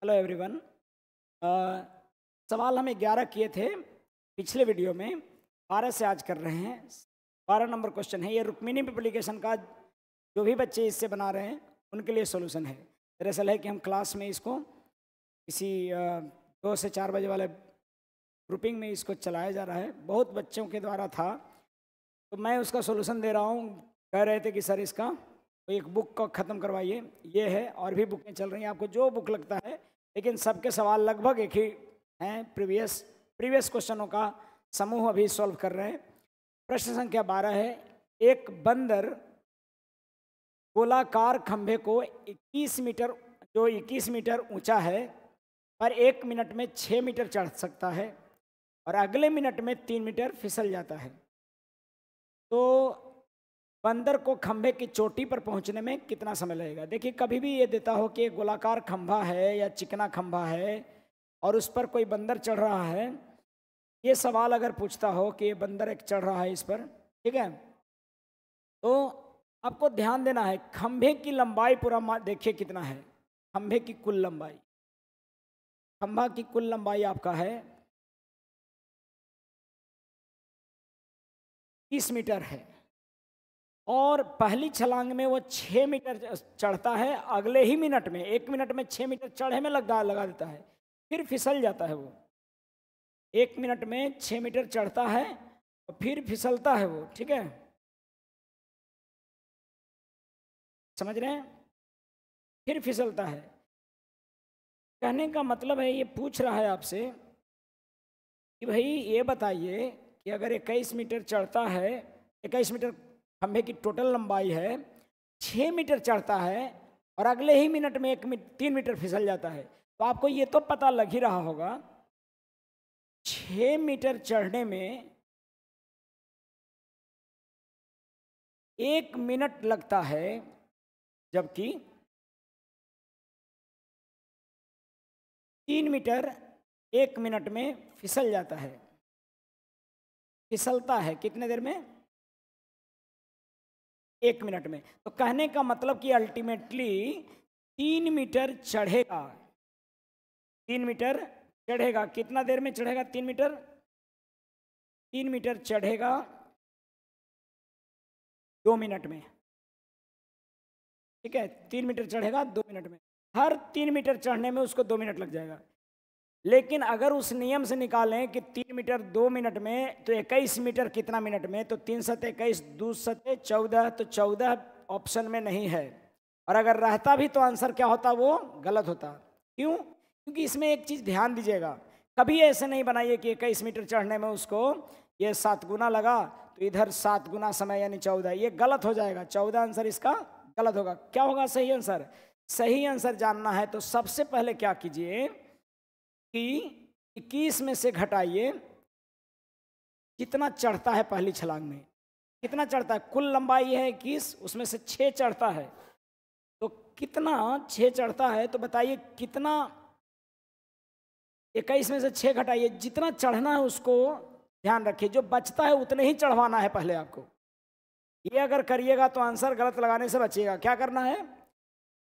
Hello everyone. सवाल हम 11 किए थे पिछले वीडियो में, 12 से आज कर रहे हैं। 12 नंबर क्वेश्चन है। ये रुक्मिणी एप्लीकेशन का जो भी बच्चे इससे बना रहे हैं उनके लिए सॉल्यूशन है। दरअसल है कि हम क्लास में इसको किसी 2 से 4 बजे वाले ग्रुपिंग में इसको चलाया जा रहा है। बहुत बच्चों के द्वारा था, तो मैं उसका सॉल्यूशन दे रहा हूँ। कह रहे थे कि सर इसका तो एक बुक को ख़त्म करवाइए। ये है, और भी बुकें चल रही हैं, आपको जो बुक लगता है, लेकिन सबके सवाल लगभग एक ही हैं। प्रीवियस क्वेश्चनों का समूह अभी सॉल्व कर रहे हैं। प्रश्न संख्या 12 है। एक बंदर गोलाकार खंभे को 21 मीटर, जो 21 मीटर ऊंचा है, पर 1 मिनट में 6 मीटर चढ़ सकता है और अगले मिनट में 3 मीटर फिसल जाता है, तो बंदर को खंभे की चोटी पर पहुंचने में कितना समय लगेगा। देखिए, कभी भी ये देता हो कि एक गोलाकार खंभा है या चिकना खंभा है और उस पर कोई बंदर चढ़ रहा है, ये सवाल अगर पूछता हो कि ये बंदर एक चढ़ रहा है इस पर, ठीक है, तो आपको ध्यान देना है खंभे की लंबाई पूरा देखिए कितना है। खंभे की कुल लंबाई, खंभा की कुल लंबाई आपका है 30 मीटर है, और पहली छलांग में वो 6 मीटर चढ़ता है। अगले ही मिनट में, 1 मिनट में 6 मीटर चढ़े में लगा देता है, फिर फिसल जाता है। वो 1 मिनट में 6 मीटर चढ़ता है और फिर फिसलता है वो, ठीक है, समझ रहे हैं, फिर फिसलता है। कहने का मतलब है, ये पूछ रहा है आपसे कि भाई ये बताइए कि अगर 21 मीटर चढ़ता है, 21 मीटर खंभे की टोटल लंबाई है, 6 मीटर चढ़ता है और अगले ही मिनट में 3 मीटर फिसल जाता है, तो आपको ये तो पता लग ही रहा होगा 6 मीटर चढ़ने में 1 मिनट लगता है, जबकि 3 मीटर 1 मिनट में फिसल जाता है। फिसलता है कितने देर में? 1 मिनट में। तो कहने का मतलब कि अल्टीमेटली 3 मीटर चढ़ेगा। 3 मीटर चढ़ेगा, कितना देर में चढ़ेगा? 3 मीटर, 3 मीटर चढ़ेगा 2 मिनट में, ठीक है, 3 मीटर चढ़ेगा 2 मिनट में। हर 3 मीटर चढ़ने में उसको 2 मिनट लग जाएगा। लेकिन अगर उस नियम से निकालें कि 3 मीटर 2 मिनट में, तो 21 मीटर कितना मिनट में? तो 3 सत्ते 21, 2 सत्ते 14, तो 14 ऑप्शन में नहीं है। और अगर रहता भी तो आंसर क्या होता? वो गलत होता। क्यों? क्योंकि इसमें एक चीज़ ध्यान दीजिएगा, कभी ऐसे नहीं बनाइए कि 21 मीटर चढ़ने में उसको ये 7 गुना लगा, तो इधर 7 गुना समय यानी 14, ये गलत हो जाएगा। 14 आंसर इसका गलत होगा। क्या होगा सही आंसर? सही आंसर जानना है तो सबसे पहले क्या कीजिए कि 21 में से घटाइए कितना चढ़ता है पहली छलांग में, कितना चढ़ता है। कुल लंबाई है 21, उसमें से 6 चढ़ता है, तो कितना 6 चढ़ता है, तो बताइए कितना। 21 में से 6 घटाइए, जितना चढ़ना है उसको ध्यान रखिए, जो बचता है उतने ही चढ़वाना है पहले आपको। ये अगर करिएगा तो आंसर गलत लगाने से बचिएगा। क्या करना है?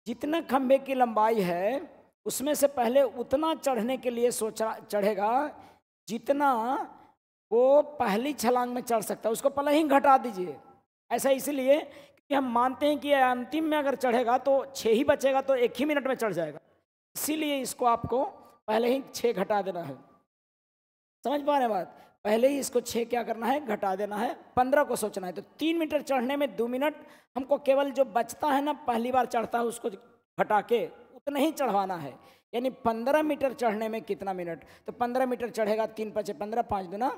जितना खंभे की लंबाई है उसमें से पहले उतना चढ़ने के लिए सोचा चढ़ेगा जितना वो पहली छलांग में चढ़ सकता है, उसको पहले ही घटा दीजिए। ऐसा इसलिए कि हम मानते हैं कि अंतिम में अगर चढ़ेगा तो 6 ही बचेगा, तो 1 ही मिनट में चढ़ जाएगा, इसीलिए इसको आपको पहले ही 6 घटा देना है। समझ पा रहे हैं बात? पहले ही इसको 6 क्या करना है? घटा देना है। 15 को सोचना है। तो 3 मीटर चढ़ने में 2 मिनट, हमको केवल जो बचता है ना, पहली बार चढ़ता है, उसको घटा के उतना ही चढ़वाना है। यानी 15 मीटर चढ़ने में कितना मिनट? तो 15 मीटर चढ़ेगा, 3 × 5 = 15, 5 × 2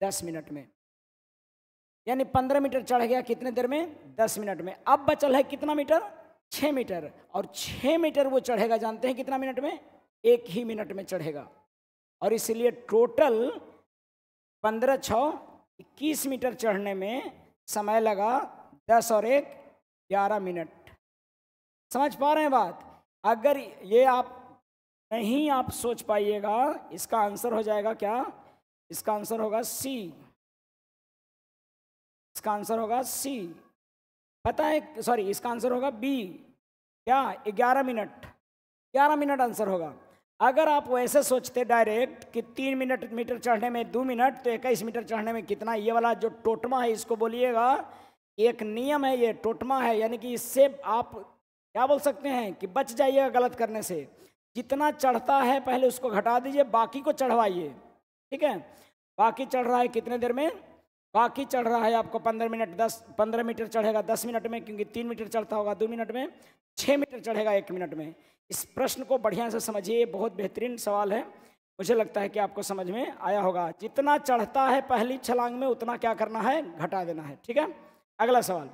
= 10 मिनट में। यानी 15 मीटर चढ़ गया कितने देर में? 10 मिनट में। अब बचल है कितना मीटर? 6 मीटर, और 6 मीटर वो चढ़ेगा, जानते हैं कितना मिनट में? 1 ही मिनट में चढ़ेगा। और इसलिए टोटल 15 × 6 = 21 मीटर चढ़ने में समय लगा 10 और 1 = 11 मिनट। समझ पा रहे हैं बात? अगर ये आप नहीं आप सोच पाइएगा, इसका आंसर हो जाएगा क्या? इसका आंसर होगा सी। इसका आंसर होगा सी। पता है, सॉरी, इसका आंसर होगा बी। क्या? 11 मिनट। 11 मिनट आंसर होगा। अगर आप वैसे सोचते डायरेक्ट कि 3 मीटर चढ़ने में 2 मिनट, तो 21 मीटर चढ़ने में कितना, ये वाला जो टोटमा है इसको बोलिएगा, एक नियम है, ये टोटमा है, यानी कि इससे आप क्या बोल सकते हैं कि बच जाइएगा गलत करने से। जितना चढ़ता है पहले उसको घटा दीजिए, बाकी को चढ़वाइए, ठीक है। बाकी चढ़ रहा है कितने देर में, बाकी चढ़ रहा है आपको 15 मीटर चढ़ेगा 10 मिनट में, क्योंकि 3 मीटर चढ़ता होगा 2 मिनट में, 6 मीटर चढ़ेगा 1 मिनट में। इस प्रश्न को बढ़िया से समझिए, बहुत बेहतरीन सवाल है, मुझे लगता है कि आपको समझ में आया होगा। जितना चढ़ता है पहली छलांग में उतना क्या करना है, घटा देना है, ठीक है। अगला सवाल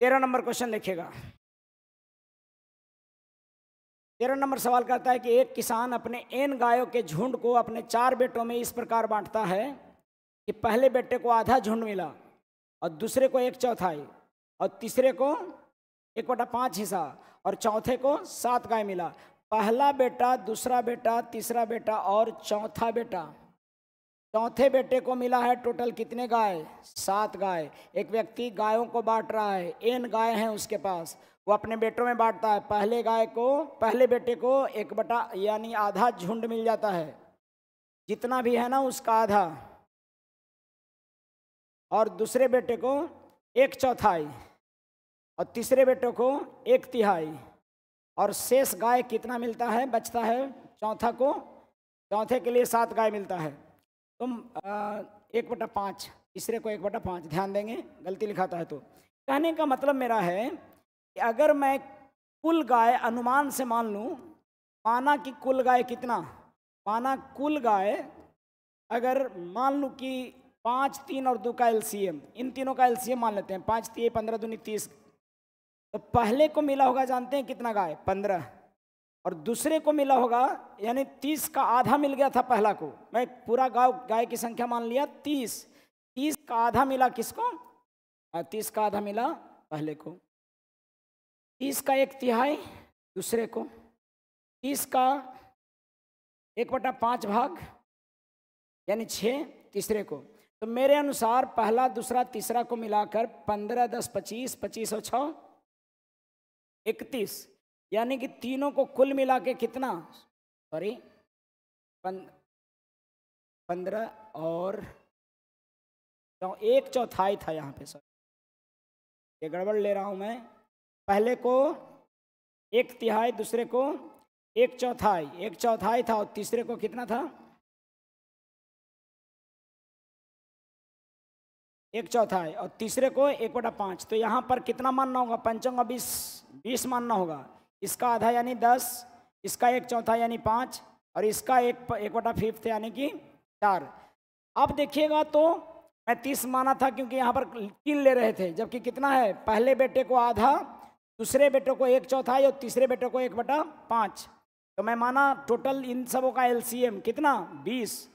13 नंबर क्वेश्चन लिखिएगा। 13 नंबर सवाल कहता है कि एक किसान अपने n गायों के झुंड को अपने 4 बेटों में इस प्रकार बांटता है कि पहले बेटे को आधा झुंड मिला और दूसरे को 1/4 और तीसरे को 1/5 हिस्सा और चौथे को 7 गाय मिला। पहला बेटा, दूसरा बेटा, तीसरा बेटा और चौथा बेटा, चौथे बेटे को मिला है टोटल कितने गाय, 7 गाय। एक व्यक्ति गायों को बांट रहा है, n गाय हैं उसके पास, वो अपने बेटों में बांटता है। पहले बेटे को 1 यानी आधा झुंड मिल जाता है, जितना भी है ना उसका आधा, और दूसरे बेटे को 1/4 और तीसरे बेटे को 1/3 और शेष गाय कितना मिलता है, बचता है चौथे के लिए 7 गाय मिलता है। तुम 1/5, तीसरे को 1/5, ध्यान देंगे गलती लिखाता है तो। कहने का मतलब मेरा है कि अगर मैं कुल गाय अनुमान से मान लूँ, माना कि कुल गाय कितना, माना कुल गाय अगर मान लूँ कि 5, 3 और 2 का एलसीएम, इन तीनों का एलसीएम मान लेते हैं, 5 3 15 दूनी 30, तो पहले को मिला होगा जानते हैं कितना गाय, 15, और दूसरे को मिला होगा यानी 30 का आधा मिल गया था पहला को, मैं पूरा गाय की संख्या मान लिया 30 का आधा मिला किसको, 30 का आधा मिला पहले को, 30 का 1/3 दूसरे को, 30 का 1/5 भाग यानी 6 तीसरे को। तो मेरे अनुसार पहला, दूसरा, तीसरा को मिलाकर 15, 10, 25, 25 और 6 31, यानी कि तीनों को कुल मिला के कितना, सॉरी 15 और 1/4 था यहाँ पे, सॉरी ये गड़बड़ ले रहा हूँ मैं। पहले को 1/3, दूसरे को 1/4 था और तीसरे को कितना था, 1/4 और तीसरे को 1/5। तो यहाँ पर कितना मानना होगा, 5 20 मानना होगा। इसका आधा यानी 10, इसका 1/4 यानी 5 और इसका 1/5 यानी कि 4। अब देखिएगा तो मैं 30 माना था क्योंकि यहाँ पर 3 ले रहे थे, जबकि कितना है, पहले बेटे को आधा, दूसरे बेटे को 1/4 और तीसरे बेटे को 1/5। तो मैं माना टोटल इन सबों का एलसीएम कितना, 20,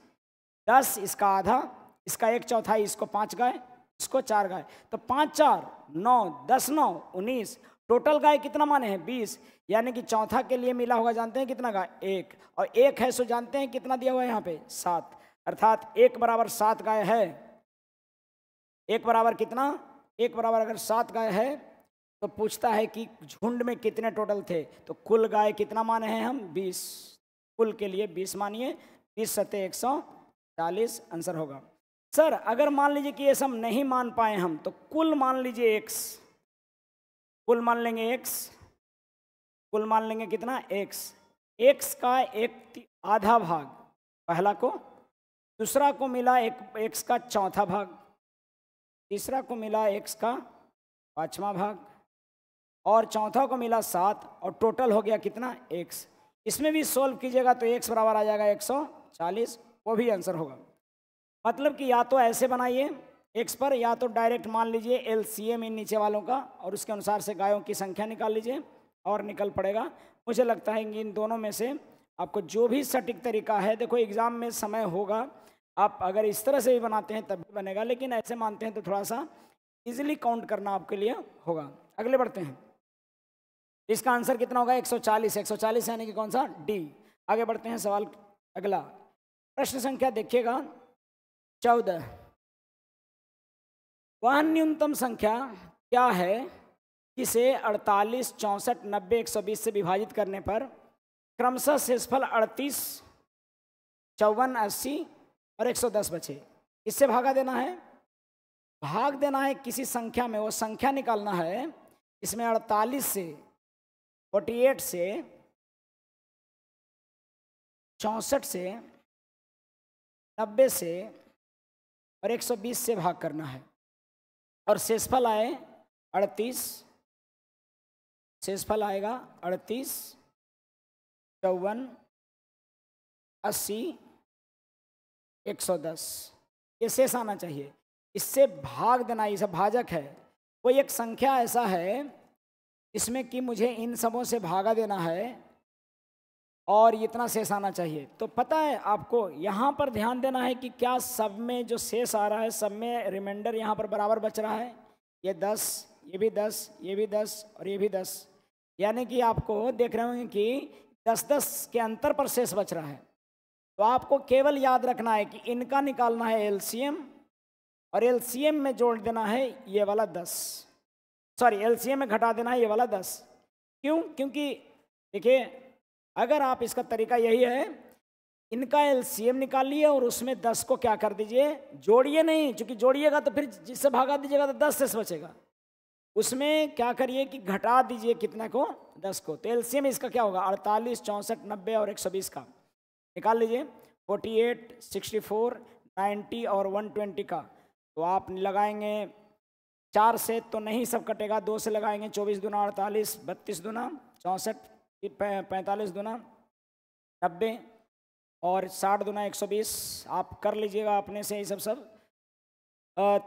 10 इसका आधा, इसका 1/4, इसको 5 गाय, इसको 4 गाय, तो 5 4 9 10 9 19, टोटल गाय कितना माने हैं, 20, यानी कि चौथा के लिए मिला होगा जानते हैं कितना गाय, 1, और 1 है सो जानते हैं कितना दिया हुआ है यहाँ पे, 7, अर्थात 1 बराबर 7 गाय है। 1 बराबर कितना, 1 बराबर अगर 7 गाय है तो पूछता है कि झुंड में कितने टोटल थे, तो कुल गाय कितना माने हैं हम, 20, कुल के लिए 20 मानिए, 20 सत्ते 140 आंसर होगा। सर अगर मान लीजिए कि ये सब नहीं मान पाए हम, तो कुल मान लीजिए x, कुल मान लेंगे x, कुल मान लेंगे कितना x का 1/2 भाग पहला को, दूसरा को मिला x का 4था भाग, तीसरा को मिला x का 5वां भाग और चौथा को मिला 7, और टोटल हो गया कितना, x। इसमें भी सोल्व कीजिएगा तो x बराबर आ जाएगा 140, वो भी आंसर होगा। मतलब कि या तो ऐसे बनाइए x पर, या तो डायरेक्ट मान लीजिए एलसीएम इन नीचे वालों का और उसके अनुसार से गायों की संख्या निकाल लीजिए और निकल पड़ेगा। मुझे लगता है कि इन दोनों में से आपको जो भी सटीक तरीका है, देखो एग्ज़ाम में समय होगा, आप अगर इस तरह से भी बनाते हैं तब भी बनेगा, लेकिन ऐसे मानते हैं तो थोड़ा सा इजीली काउंट करना आपके लिए होगा। अगले बढ़ते हैं, इसका आंसर कितना होगा, 140 यानी कि कौन सा, डी। आगे बढ़ते हैं, सवाल अगला, प्रश्न संख्या देखिएगा 14। वह न्यूनतम संख्या क्या है जिसे 48, 64, 90, 120 से विभाजित करने पर क्रमशः शेषफल 38, 54, 80 और 110 बचे। इससे भागा देना है, भाग देना है किसी संख्या में, वो संख्या निकालना है। इसमें 48 से, 48 से, 64 से, 90 से और 120 से भाग करना है। और शेषफल आए 38, शेषफल आएगा 38, 54, 80, 110, ये शेष आना चाहिए। इससे भाग देना, ये सब भाजक है। कोई एक संख्या ऐसा है इसमें कि मुझे इन सबों से भागा देना है और इतना शेष आना चाहिए। तो पता है आपको, यहाँ पर ध्यान देना है कि क्या सब में जो शेष आ रहा है सब में रिमाइंडर यहाँ पर बराबर बच रहा है। ये 10, ये भी 10, ये भी 10 और ये भी 10, यानी कि आपको देख रहे होंगे कि 10-10 के अंतर पर शेष बच रहा है। तो आपको केवल याद रखना है कि इनका निकालना है एलसीएम, और एलसीएम में जोड़ देना है ये वाला 10, सॉरी एलसीएम में घटा देना है ये वाला 10। क्यों? क्योंकि देखिए, अगर आप, इसका तरीका यही है, इनका एलसीएम निकालिए और उसमें 10 को क्या कर दीजिए, जोड़िए नहीं, क्योंकि जोड़िएगा तो फिर जिससे भागा दीजिएगा तो 10 शेष बचेगा। उसमें क्या करिए कि घटा दीजिए कितना को, 10 को। तो एलसीएम इसका क्या होगा, 48, 64, 90 और 120 का निकाल लीजिए। 48, 64, 90 और 120 का तो आप लगाएंगे 4 से तो नहीं सब कटेगा, 2 से लगाएंगे 24 दूना 48, 32 दूना 64, 45 दूना 90 और 60 दूना 120। आप कर लीजिएगा अपने से ये सब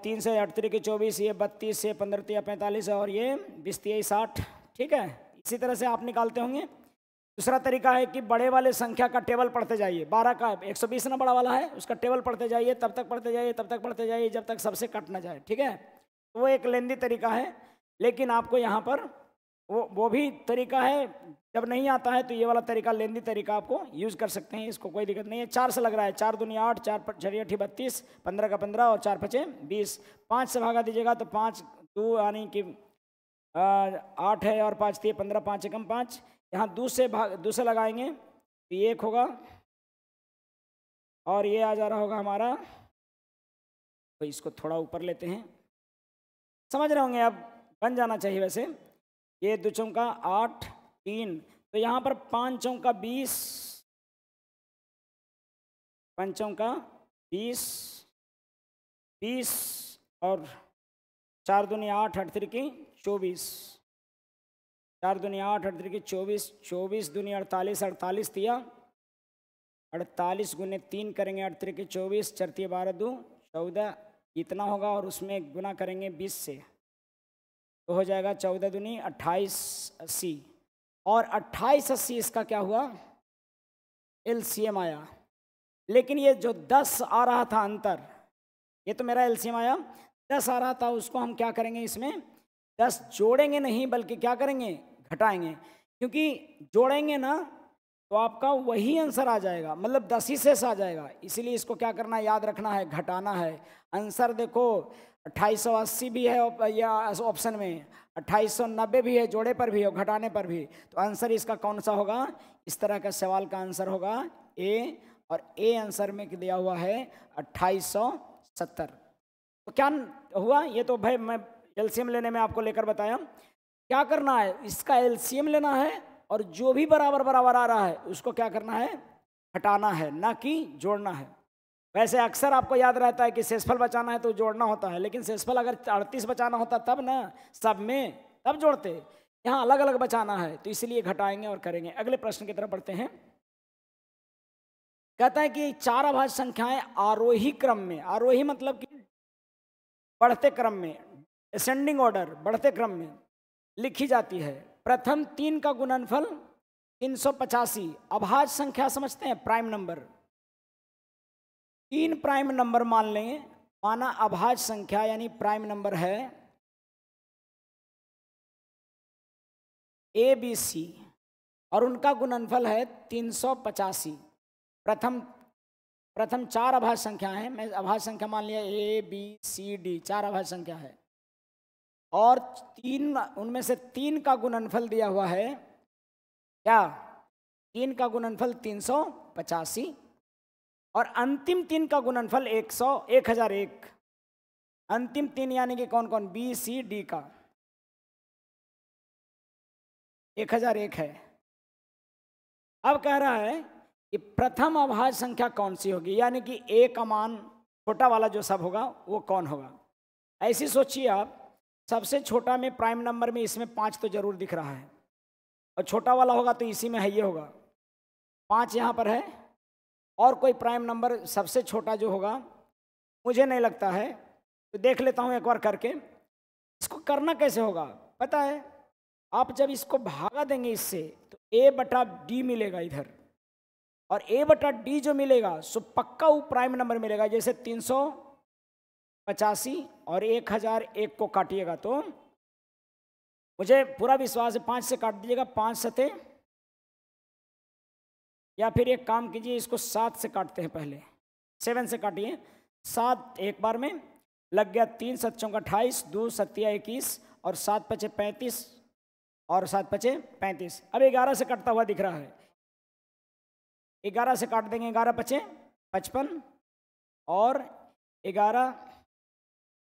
3 से 38 के 24, ये 32 से 15 या 45 और ये 20 या 60। ठीक है, इसी तरह से आप निकालते होंगे। दूसरा तरीका है कि बड़े वाले संख्या का टेबल पढ़ते जाइए। 12 का 120 ना बड़ा वाला है, उसका टेबल पढ़ते जाइए, तब तक पढ़ते जाइए, तब तक पढ़ते जाइए जब तक सबसे कट ना जाए। ठीक है, तो वो एक लेंदी तरीका है, लेकिन आपको यहाँ पर वो भी तरीका है। जब नहीं आता है तो ये वाला तरीका, लेंदी तरीका आपको यूज़ कर सकते हैं, इसको कोई दिक्कत नहीं है। 4 से लग रहा है, 4 दूनी 8, 4 6 8 32, 15 का 15 और 4 5 20। 5 से भागा दीजिएगा तो 5 2 यानी कि 8 है और 5 3 15, 5 एकम 5। यहाँ 2 से लगाएंगे तो ये 1 होगा और ये आ जा रहा होगा हमारा, तो इसको थोड़ा ऊपर लेते हैं, समझ रहे होंगे, अब बन जाना चाहिए वैसे। ये 2 चौका 8, 3, तो यहाँ पर 5 चौका 20, 5 चौका 20, 20 और 4 दूनी 8, 8 3 24, 4 दूनी 8, 8 3 24, 24 दूनी 48, 48 दिया, 48 गुने 3 करेंगे, 8 3 24, 4 12 2 14, इतना होगा। और उसमें गुना करेंगे 20 से तो हो जाएगा 14 दूनी 28 80, और 28 80 इसका क्या हुआ, एलसीएम आया। लेकिन ये जो 10 आ रहा था अंतर, ये तो मेरा एलसीएम आया, 10 आ रहा था, उसको हम क्या करेंगे, इसमें 10 जोड़ेंगे नहीं बल्कि क्या करेंगे, घटाएंगे। क्योंकि जोड़ेंगे ना तो आपका वही आंसर आ जाएगा, मतलब 10 ही शेष आ जाएगा। इसीलिए इसको क्या करना है, याद रखना है, घटाना है। आंसर देखो 2880 भी है या ऑप्शन में, 2890 भी है, जोड़े पर भी है, घटाने पर भी। तो आंसर इसका कौन सा होगा, इस तरह का सवाल का आंसर होगा ए, और ए आंसर में दिया हुआ है 2870। तो क्या हुआ, ये तो भाई मैं एलसीएम लेने में आपको लेकर बताया। क्या करना है, इसका एलसीएम लेना है और जो भी बराबर बराबर आ रहा है उसको क्या करना है, हटाना है, ना कि जोड़ना है। वैसे अक्सर आपको याद रहता है कि शेषफल बचाना है तो जोड़ना होता है, लेकिन शेषफल अगर 38 बचाना होता तब ना, सब में तब जोड़ते, यहाँ अलग अलग बचाना है, तो इसलिए घटाएंगे और करेंगे। अगले प्रश्न की तरफ बढ़ते हैं। कहता है कि 4 अभाज्य संख्याएं आरोही क्रम में, आरोही मतलब कि बढ़ते क्रम में, असेंडिंग ऑर्डर, बढ़ते क्रम में लिखी जाती है। प्रथम 3 का गुणनफल 385, अभाज्य संख्या समझते हैं, प्राइम नंबर, 3 प्राइम नंबर मान लेंगे, माना अभाज्य संख्या यानी प्राइम नंबर है ए बी सी और उनका गुणनफल है 385। प्रथम 4 अभाज्य संख्या है, मैं अभाज्य संख्या मान लिया ए बी सी डी, 4 अभाज्य संख्या है, और 3 उनमें से 3 का गुणनफल दिया हुआ है क्या, 3 का गुणनफल 385 और अंतिम 3 का गुणनफल 1001। अंतिम 3 यानी कि कौन कौन, बी सी डी का 1001 है। अब कह रहा है कि प्रथम अभाज्य संख्या कौन सी होगी, यानी कि ए का मान छोटा वाला जो सब होगा वो कौन होगा। ऐसी सोचिए आप, सबसे छोटा में प्राइम नंबर में इसमें 5 तो जरूर दिख रहा है, और छोटा वाला होगा तो इसी में है, ये होगा 5 यहाँ पर है। और कोई प्राइम नंबर सबसे छोटा जो होगा मुझे नहीं लगता है, तो देख लेता हूँ एक बार करके। इसको करना कैसे होगा पता है, आप जब इसको भागा देंगे इससे तो a बटा डी मिलेगा इधर, और a बटा डी जो मिलेगा सो पक्का वो प्राइम नंबर मिलेगा। जैसे 385 और 1001 को काटिएगा तो मुझे पूरा विश्वास है 5 से काट दीजिएगा, 5 सते, या फिर एक काम कीजिए इसको 7 से काटते हैं, पहले 7 से काटिए, 7 एक बार में लग गया, 3 7 28, 2 7 21 और 7 5 35 और 7 5 35। अब 11 से कटता हुआ दिख रहा है, 11 से काट देंगे, 11 5 55 और 11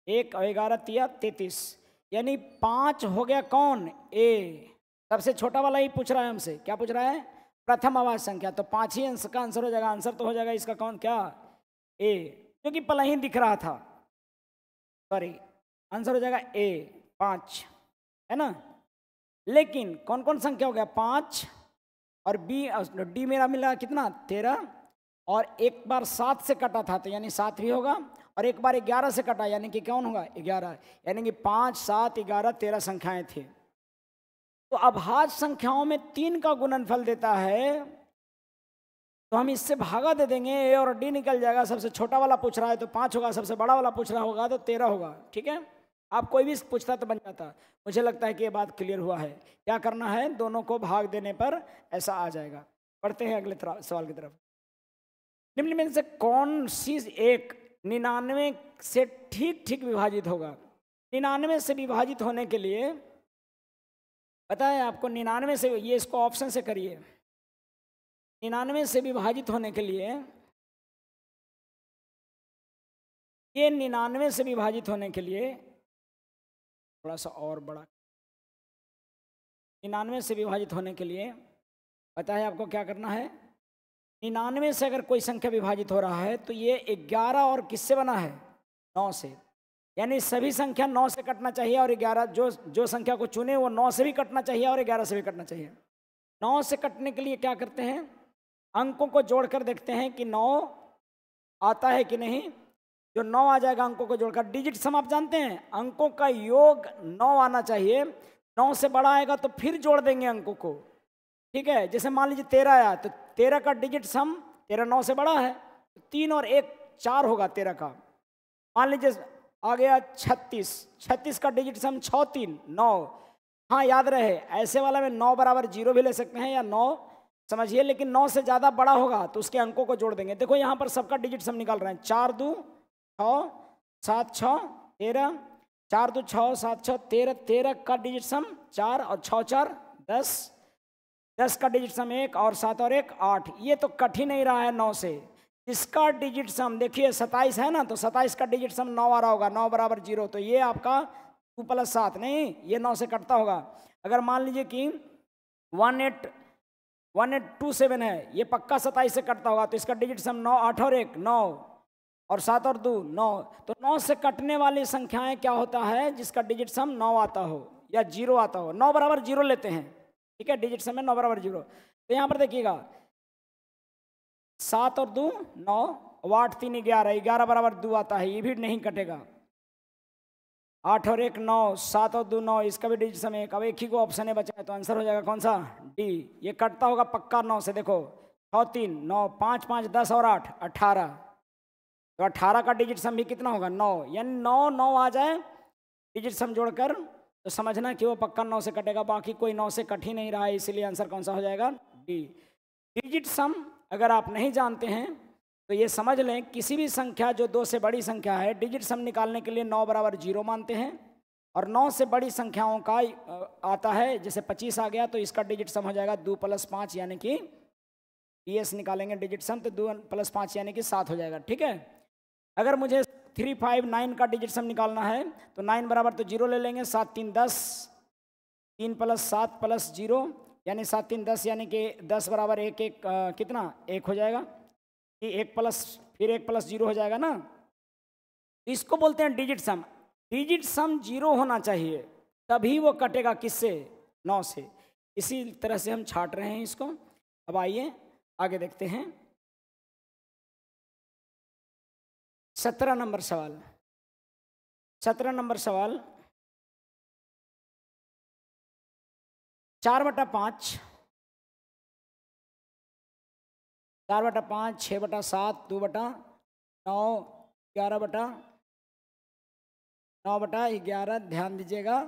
1 और 11 3 33, यानी 5 हो गया कौन, ए। सबसे छोटा वाला ही पूछ रहा है हमसे, क्या पूछ रहा है, प्रथम अभाज्य संख्या, तो 5 ही अंश का आंसर हो जाएगा। आंसर तो हो जाएगा इसका कौन, क्या, ए, क्योंकि पहले ही दिख रहा था, सॉरी आंसर हो जाएगा ए 5, है ना। लेकिन कौन कौन संख्या हो गया, 5 और बी डी मेरा मिला कितना 13, और एक बार 7 से कटा था तो यानी 7 भी होगा, और एक बार 11 से कटा यानी कि कौन होगा 11, यानी कि 5 7 11 13 संख्याएं थी। तो अभाज्य संख्याओं में 3 का गुणनफल देता है, तो हम इससे भागा दे देंगे, ए और डी निकल जाएगा। सबसे छोटा वाला पूछ रहा है तो 5 होगा, सबसे बड़ा वाला पूछ रहा होगा तो 13 होगा, ठीक है। आप कोई भी पूछता तो बन जाता। मुझे लगता है कि ये बात क्लियर हुआ है। क्या करना है, दोनों को भाग देने पर ऐसा आ जाएगा। पढ़ते हैं अगले सवाल की तरफ। निम्न में से कौन सी एक 99 से ठीक ठीक विभाजित होगा। 99 से विभाजित होने के लिए पता है आपको, 99 से, ये इसको ऑप्शन से करिए, 99 से विभाजित होने के लिए, ये 99 से विभाजित होने के लिए थोड़ा सा और बड़ा, 99 से विभाजित होने के लिए पता है आपको क्या करना है। 99 से अगर कोई संख्या विभाजित हो रहा है तो ये 11 और किससे बना है, 9 से, यानी सभी संख्या 9 से कटना चाहिए, और 11 जो संख्या को चुने वो 9 से भी कटना चाहिए और 11 से भी कटना चाहिए। 9 से कटने के लिए क्या करते हैं, अंकों को जोड़कर देखते हैं कि 9 आता है कि नहीं। जो 9 आ जाएगा अंकों को जोड़कर, डिजिट सम आप जानते हैं, अंकों का योग 9 आना चाहिए। 9 से बड़ा आएगा तो फिर जोड़ देंगे अंकों को, ठीक है। जैसे मान लीजिए 13 आया तो 13 का डिजिट सम, 13 9 से बड़ा है तो 3 और 1 4 होगा 13 का। मान लीजिए आ गया 36, 36 का डिजिट सम 6 3 9। हाँ याद रहे, ऐसे वाला में 9 बराबर 0 भी ले सकते हैं या 9 समझिए, लेकिन 9 से ज़्यादा बड़ा होगा तो उसके अंकों को जोड़ देंगे। देखो यहाँ पर सबका डिजिट सम निकाल रहे हैं, 4 2 6 7 6 13, 4 2 6 7 6 13, 13 का डिजिट सम 4 और 6 4 10, 10 का डिजिट सम 1 और 7 और 1 8। ये तो कट ही नहीं रहा है 9 से। इसका डिजिट सम देखिए 27 है ना, तो 27 का डिजिट सम 9 आ रहा होगा, 9 बराबर 0, तो ये आपका 2 + 7 नहीं, ये 9 से कटता होगा। अगर मान लीजिए कि 1827 है, ये पक्का 27 से कटता होगा, तो इसका डिजिट सम 9 8 और 1 9 और 7 और 2 9। तो 9 से कटने वाली संख्याएं क्या होता है, जिसका डिजिट सम 9 आता हो या 0 आता हो। 9 बराबर 0 लेते हैं, ठीक है, डिजिट सम में 9 बराबर 0। तो यहाँ पर देखिएगा 7 और 2 9, 8 3 11, 11 बराबर 2 आता है, ये भी नहीं कटेगा। 8 और 1 9, 7 और 2 9, इसका भी डिजिट सम 1। अब एक ही को ऑप्शन है बचा है, तो आंसर हो जाएगा कौन सा, डी। ये कटता होगा पक्का 9 से। देखो 6 3 9, 5 5 10 और 8 18, तो 18 का डिजिट सम भी कितना होगा 9, यानी 9 9 आ जाए डिजिट सम जोड़कर तो समझना कि वो पक्का 9 से कटेगा, बाकी कोई 9 से कट ही नहीं रहा है, इसीलिए आंसर कौन सा हो जाएगा, डी। डिजिट सम अगर आप नहीं जानते हैं तो ये समझ लें, किसी भी संख्या जो 2 से बड़ी संख्या है, डिजिट सम निकालने के लिए 9 बराबर 0 मानते हैं, और 9 से बड़ी संख्याओं का आता है, जैसे 25 आ गया तो इसका डिजिट सम हो जाएगा 2 + 5 यानी कि PS निकालेंगे डिजिट सम, तो 2 + 5 यानी कि 7 हो जाएगा, ठीक है। अगर मुझे 3, 5, 9 का डिजिट सम निकालना है तो 9 बराबर तो 0 ले लेंगे, 7, 3, 10, 3 + 7 + 0 यानी 7, 3, 10 यानी कि 10 बराबर 1, 1 कितना 1 हो जाएगा, कि 1 प्लस फिर 1 + 0 हो जाएगा ना। इसको बोलते हैं डिजिट सम। डिजिट सम 0 होना चाहिए, तभी वो कटेगा किससे, 9 से। इसी तरह से हम छाट रहे हैं इसको। अब आइए आगे देखते हैं 17 नंबर सवाल। 17 नंबर सवाल 4/5, 4/5, 6/7, 2/9, 11/9/11, ध्यान दीजिएगा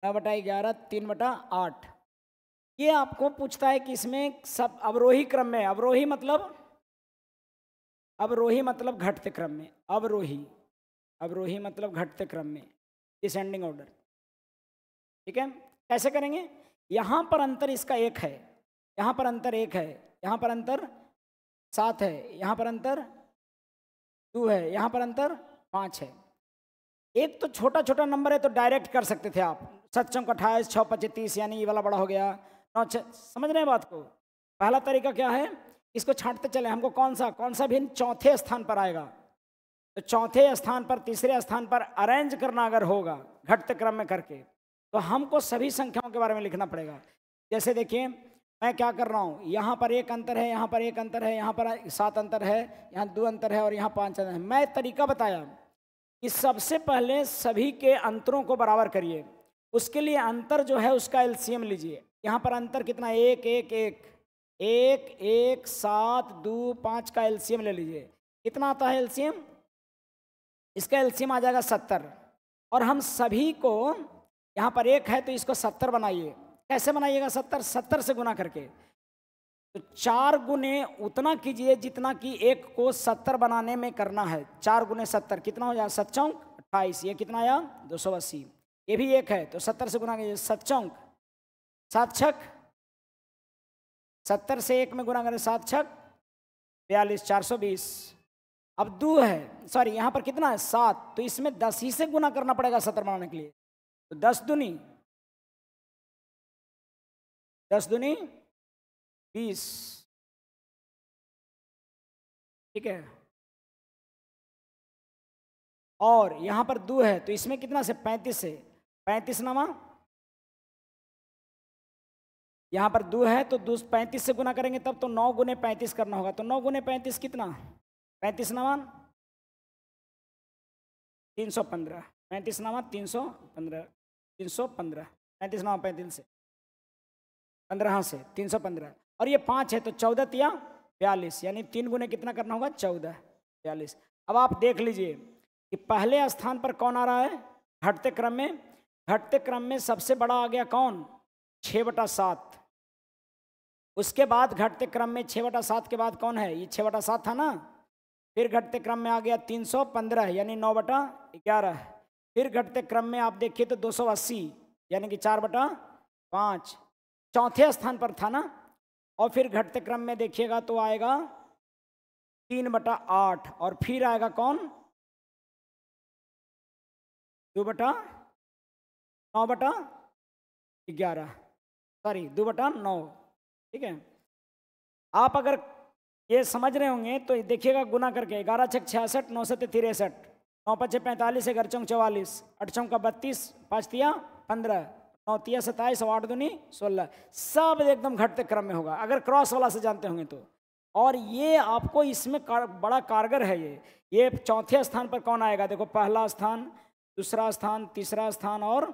9/11, 3/8। ये आपको पूछता है कि इसमें सब अवरोही क्रम में, अवरोही मतलब घटते क्रम में, अवरोही मतलब घटते क्रम में, डिसेंडिंग ऑर्डर, ठीक है। कैसे करेंगे, यहाँ पर अंतर इसका 1 है, यहाँ पर अंतर 1 है, यहाँ पर अंतर 7 है, यहाँ पर अंतर 2 है, यहाँ पर अंतर 5 है। एक तो छोटा छोटा नंबर है तो डायरेक्ट कर सकते थे आप, 7 चौक 28, 6 5 30 यानी ये वाला बड़ा हो गया, 9 6, समझ रहे हैं बात को। पहला तरीका क्या है, इसको छांटते चले, हमको कौन सा भी चौथे स्थान पर आएगा, तो चौथे स्थान पर, तीसरे स्थान पर अरेंज करना अगर होगा घटते क्रम में करके, तो हमको सभी संख्याओं के बारे में लिखना पड़ेगा। जैसे देखिए मैं क्या कर रहा हूँ, यहाँ पर 1 अंतर है, यहाँ पर 1 अंतर है, यहाँ पर 7 अंतर है, यहाँ 2 अंतर है और यहाँ 5 अंतर है। मैं तरीका बताया कि सबसे पहले सभी के अंतरों को बराबर करिए, उसके लिए अंतर जो है उसका एलसीएम लीजिए। यहाँ पर अंतर कितना, 1 1 1 1 1 7 2 5 का एलसीएम ले लीजिए। कितना आता है एलसीएम, इसका एलसीएम आ जाएगा 70। और हम सभी को, यहाँ पर 1 है तो इसको 70 बनाइए। कैसे बनाइएगा 70, 70 से गुना करके, तो 4 गुने उतना कीजिए जितना कि 1 को 70 बनाने में करना है। 4 गुने 70 कितना हो जाएगा, 7 चौक 28, ये कितना आया 280। ये भी 1 है तो 70 से गुना कीजिए, 7 चौक 7 छक, 70 से 1 में गुना करें, 7 छक 42, 420। अब 2 है, सॉरी यहाँ पर कितना है 7, तो इसमें 10 ही से गुना करना पड़ेगा 70 बनाने के लिए। तो 10 दूनी 20, ठीक है। और यहाँ पर 2 है तो इसमें कितना से 35 से, 35 नामा, यहाँ पर 2 है तो 35 से गुना करेंगे तब तो 9 गुने 35 करना होगा। तो 9 गुने 35 कितना, 35 नामा 315, 35 नामा 315, 35 नामा 35 से 15 से 315, और ये 5 है तो 14 तिया 42, यानी 3 गुने कितना करना होगा 14, 42। अब आप देख लीजिए कि पहले स्थान पर कौन आ रहा है घटते क्रम में, घटते क्रम में सबसे बड़ा आ गया कौन, 6/7। उसके बाद घटते क्रम में 6/7 के बाद कौन है, ये 6/7 था ना। फिर घटते क्रम में आ गया 315 यानी 9/11। फिर घटते क्रम में आप देखिए तो 280 यानी कि 4/5 चौथे स्थान पर था ना। और फिर घटते क्रम में देखिएगा तो आएगा 3/8 और फिर आएगा कौन 2/9/11, सॉरी 2/9, ठीक है। आप अगर ये समझ रहे होंगे तो देखिएगा गुना करके, 11 छक 66, 9 7 63, 9 5 45, 11 चौक 44, 8 चौक 32, 5 तिया 15, 9 तिया 27 और 8 दूनी 16, सब एकदम घटते क्रम में होगा अगर क्रॉस वाला से जानते होंगे तो। और ये आपको इसमें बड़ा कारगर है। ये चौथे स्थान पर कौन आएगा, देखो पहला स्थान, दूसरा स्थान, तीसरा स्थान और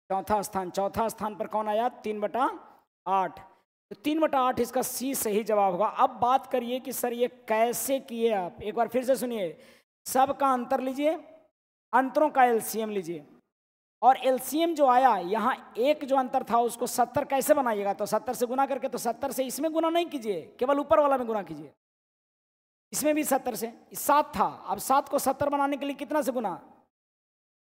चौथा स्थान। चौथा स्थान पर कौन आया 3/8, तो 3/8 इसका सी सही जवाब होगा। अब बात करिए कि सर ये कैसे किए आप, एक बार फिर से सुनिए। सबका अंतर लीजिए, अंतरों का एलसीएम लीजिए, और एलसीएम जो आया यहाँ एक जो अंतर था उसको 70 कैसे बनाइएगा, तो 70 से गुना करके, तो 70 से इसमें गुना नहीं कीजिए, केवल ऊपर वाला में गुना कीजिए। इसमें भी 70 से, 7 था, अब 7 को 70 बनाने के लिए कितना से गुना,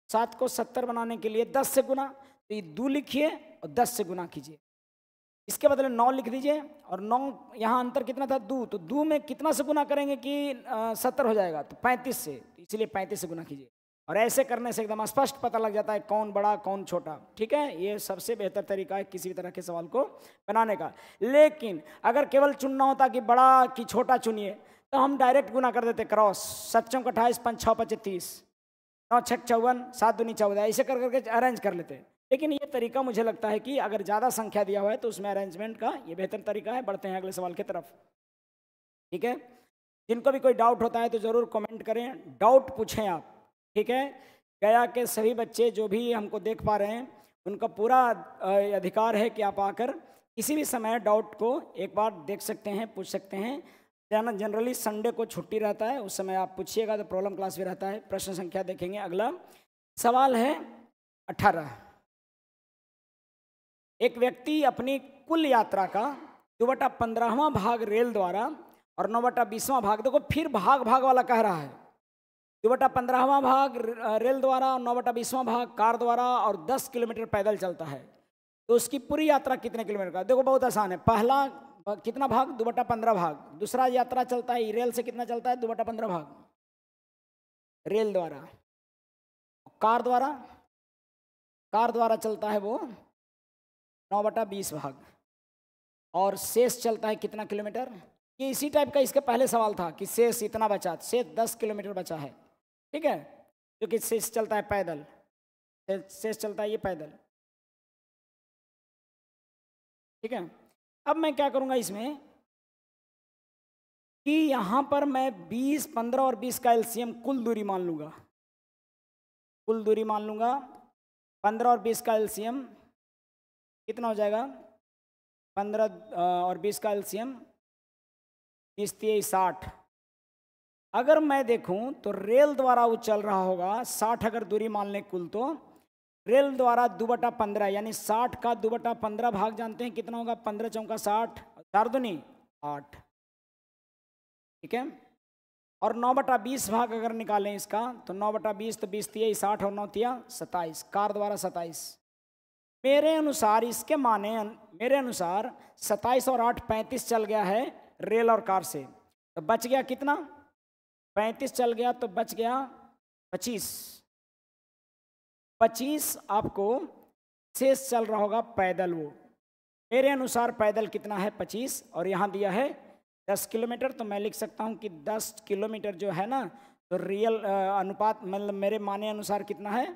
7 को 70 बनाने के लिए 10 से गुना, तो ये 2 लिखिए और 10 से गुना कीजिए। इसके बदले 9 लिख दीजिए, और 9 यहाँ अंतर कितना था, 2, तो 2 में कितना से गुना करेंगे कि 70 हो जाएगा, तो 35 से, इसलिए 35 से गुना कीजिए। और ऐसे करने से एकदम स्पष्ट पता लग जाता है कौन बड़ा कौन छोटा। ठीक है, ये सबसे बेहतर तरीका है किसी भी तरह के सवाल को बनाने का। लेकिन अगर केवल चुनना होता कि बड़ा कि छोटा चुनिए, तो हम डायरेक्ट गुना कर देते क्रॉस, 7 चौक 28, 5 6 25 30, 9 6 54, 7 दूनी 14, ऐसे कर करके अरेंज कर लेते। लेकिन ये तरीका मुझे लगता है कि अगर ज़्यादा संख्या दिया हुआ है तो उसमें अरेंजमेंट का ये बेहतर तरीका है। बढ़ते हैं अगले सवाल की तरफ। ठीक है, जिनको भी कोई डाउट होता है तो ज़रूर कमेंट करें, डाउट पूछें आप। ठीक है, गया के सभी बच्चे जो भी हमको देख पा रहे हैं, उनका पूरा अधिकार है कि आप आकर किसी भी समय डाउट को एक बार देख सकते हैं, पूछ सकते हैं। जनरली संडे को छुट्टी रहता है, उस समय आप पूछिएगा तो प्रॉब्लम क्लास भी रहता है। प्रश्न संख्या देखेंगे। अगला सवाल है 18। एक व्यक्ति अपनी कुल यात्रा का 2/15वां भाग रेल द्वारा और 9/20वां भाग, देखो फिर भाग भाग वाला कह रहा है, 2/15वां भाग रेल द्वारा, 9/20वां भाग कार द्वारा और 10 किलोमीटर पैदल चलता है, तो उसकी पूरी यात्रा कितने किलोमीटर का। देखो बहुत आसान है, पहला कितना भाग, 2/15 भाग। दूसरा यात्रा चलता है रेल से, कितना चलता है, 2/15 भाग रेल द्वारा। कार द्वारा चलता है वो 9/20 भाग, और शेष चलता है कितना किलोमीटर। ये इसी टाइप का इसके पहले सवाल था कि शेष इतना बचा, शेष 10 किलोमीटर बचा है। ठीक है, क्योंकि शेष चलता है पैदल, शेष चलता है ये पैदल। ठीक है, अब मैं क्या करूंगा इसमें कि यहां पर मैं 20, 15 और 20 का एलसीएम कुल दूरी मान लूंगा। 15 और 20 का एलसीएम कितना हो जाएगा, 15 और 20 का एलसीएम 20 3 60। अगर मैं देखूं तो रेल द्वारा वो चल रहा होगा 60, अगर दूरी मान लें कुल, तो रेल द्वारा 2/15 यानी 60 का 2/15 भाग जानते हैं कितना होगा, 15 चौका 60, 4 दूनी 8। ठीक है, और 9/20 भाग अगर निकालें इसका, तो 9/20 तो 20 3 60 और 9 3 27, कार द्वारा 27। मेरे अनुसार इसके माने, मेरे अनुसार 27 और 8 35 चल गया है रेल और कार से, तो बच गया कितना, 35 चल गया तो बच गया 25। 25 आपको शेष चल रहा होगा पैदल। वो मेरे अनुसार पैदल कितना है 25, और यहाँ दिया है 10 किलोमीटर, तो मैं लिख सकता हूँ कि 10 किलोमीटर जो है ना, तो रियल अनुपात मतलब मेरे माने अनुसार कितना है